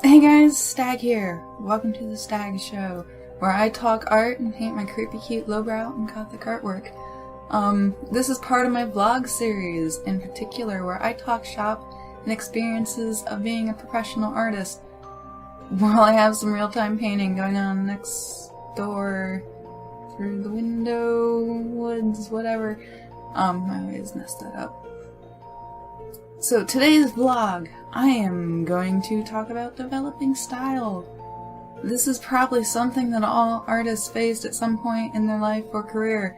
Hey guys, Stag here. Welcome to the Stag Show, where I talk art and paint my creepy cute lowbrow and gothic artwork. This is part of my vlog series, in particular, where I talk shop and experiences of being a professional artist, while I have some real-time painting going on next door, through the window, woods, whatever. I always mess that up. So today's vlog, I am going to talk about developing style. This is probably something that all artists faced at some point in their life or career,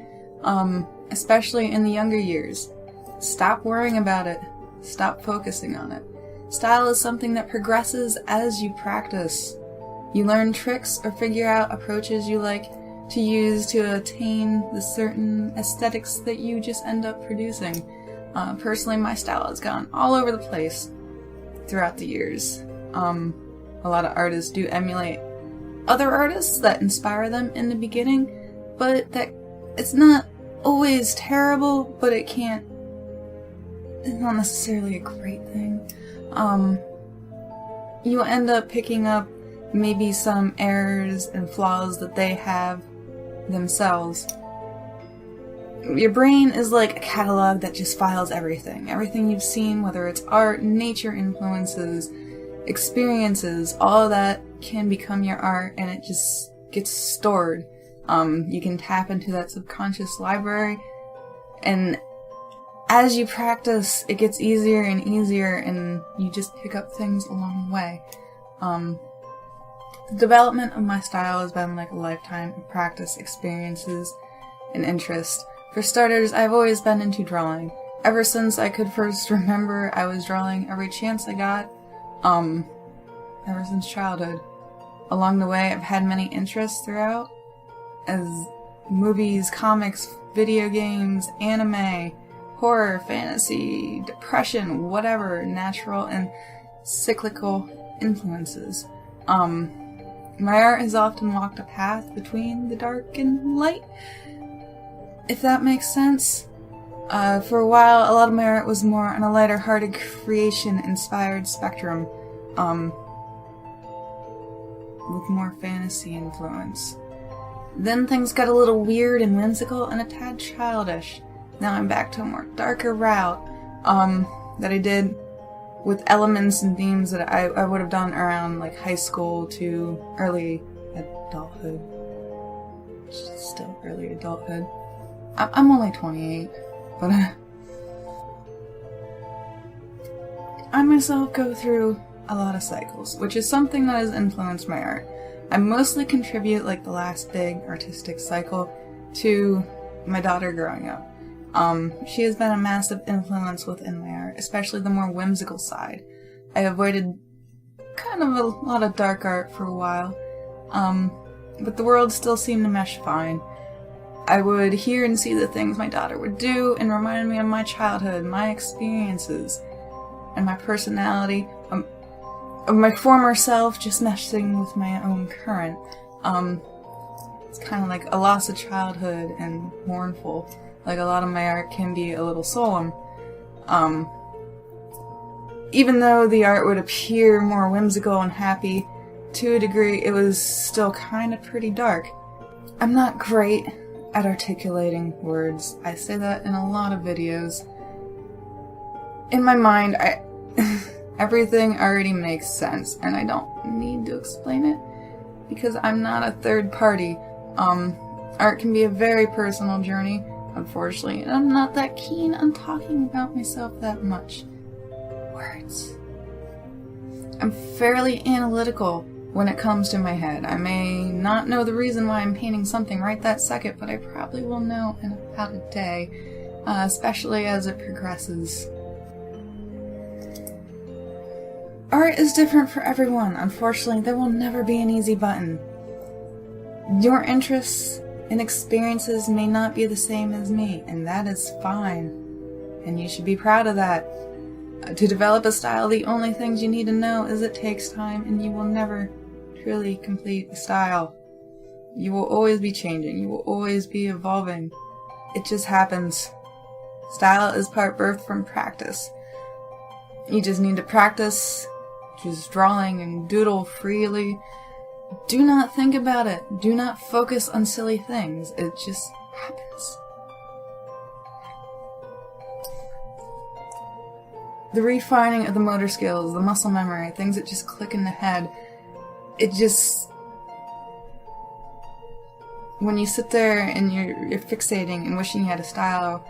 especially in the younger years. Stop worrying about it. Stop focusing on it. Style is something that progresses as you practice. You learn tricks or figure out approaches you like to use to attain the certain aesthetics that you just end up producing. Personally, my style has gone all over the place throughout the years. A lot of artists do emulate other artists that inspire them in the beginning, but that it's not always terrible, but it's not necessarily a great thing. You end up picking up maybe some errors and flaws that they have themselves. Your brain is like a catalog that just files everything. Everything you've seen, whether it's art, nature influences, experiences, all of that can become your art, and it just gets stored. You can tap into that subconscious library, and as you practice, it gets easier and easier, and you just pick up things along the way. The development of my style has been like a lifetime of practice, experiences, and interest. For starters, I've always been into drawing. Ever since I could first remember, I was drawing every chance I got, ever since childhood. Along the way, I've had many interests throughout, as movies, comics, video games, anime, horror, fantasy, depression, whatever, natural and cyclical influences. My art has often walked a path between the dark and light, if that makes sense. For a while, a lot of my art was more on a lighter-hearted, creation-inspired spectrum, with more fantasy influence. Then things got a little weird and whimsical and a tad childish. Now I'm back to a more darker route, that I did with elements and themes that I would have done around like high school to early adulthood. Still early adulthood. I'm only 28, but I myself go through a lot of cycles, which is something that has influenced my art. I mostly contribute like the last big artistic cycle to my daughter growing up. She has been a massive influence within my art, especially the more whimsical side. I avoided kind of a lot of dark art for a while, but the world still seemed to mesh fine. I would hear and see the things my daughter would do and reminded me of my childhood, my experiences, and my personality, of my former self just meshing with my own current. It's kind of like a loss of childhood and mournful. Like a lot of my art can be a little solemn. Even though the art would appear more whimsical and happy, to a degree it was still kind of pretty dark. I'm not great at articulating words. I say that in a lot of videos. In my mind, everything already makes sense, and I don't need to explain it, because I'm not a third party. Art can be a very personal journey, unfortunately, and I'm not that keen on talking about myself that much. Words. I'm fairly analytical when it comes to my head. I may not know the reason why I'm painting something right that second, but I probably will know in about a day, especially as it progresses. Art is different for everyone. Unfortunately, there will never be an easy button. Your interests and experiences may not be the same as me, and that is fine. And you should be proud of that. To develop a style, the only things you need to know is it takes time, and you will never truly complete a style. You will always be changing. You will always be evolving. It just happens. Style is part birth from practice. You just need to practice just drawing and doodle freely. Do not think about it. Do not focus on silly things. It just happens. The refining of the motor skills, the muscle memory, things that just click in the head. It just... When you sit there and you're fixating and wishing you had a style,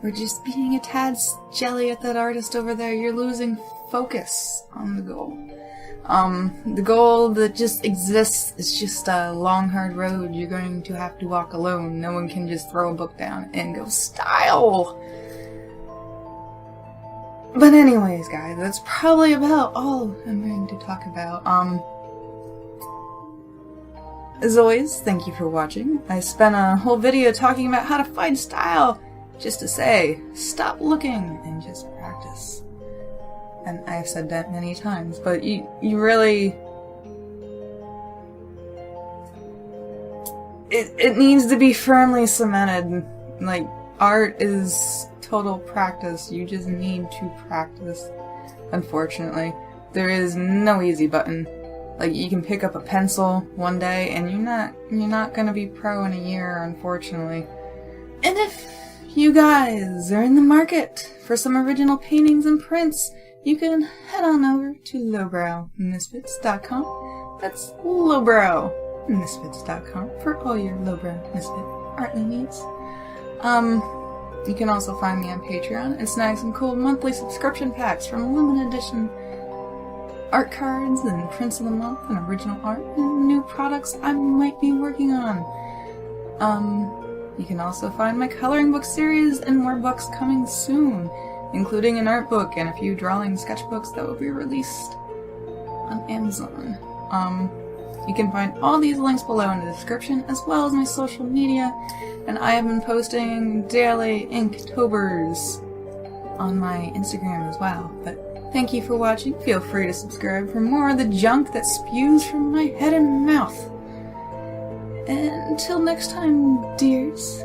or just being a tad jelly at that artist over there, you're losing focus on the goal. The goal that just exists is just a long, hard road you're going to have to walk alone. No one can just throw a book down and go, style! But anyways, guys, that's probably about all I'm going to talk about. As always, thank you for watching. I spent a whole video talking about how to find style, just to say, stop looking and just practice. And I've said that many times, but you really... It needs to be firmly cemented. Like, art is total practice. You just need to practice. Unfortunately, there is no easy button. Like, you can pick up a pencil one day and you're not gonna be pro in a year, unfortunately. And if you guys are in the market for some original paintings and prints, you can head on over to lowbrowmisfits.com. That's lowbrowmisfits.com for all your lowbrow misfit artly needs. You can also find me on Patreon and snag some cool monthly subscription packs from limited edition art cards and prints of the month and original art and new products I might be working on. You can also find my coloring book series and more books coming soon, including an art book and a few drawing sketchbooks that will be released on Amazon. You can find all these links below in the description, as well as my social media, and I have been posting daily Inktober's on my Instagram as well. But thank you for watching. Feel free to subscribe for more of the junk that spews from my head and mouth. And until next time, dears.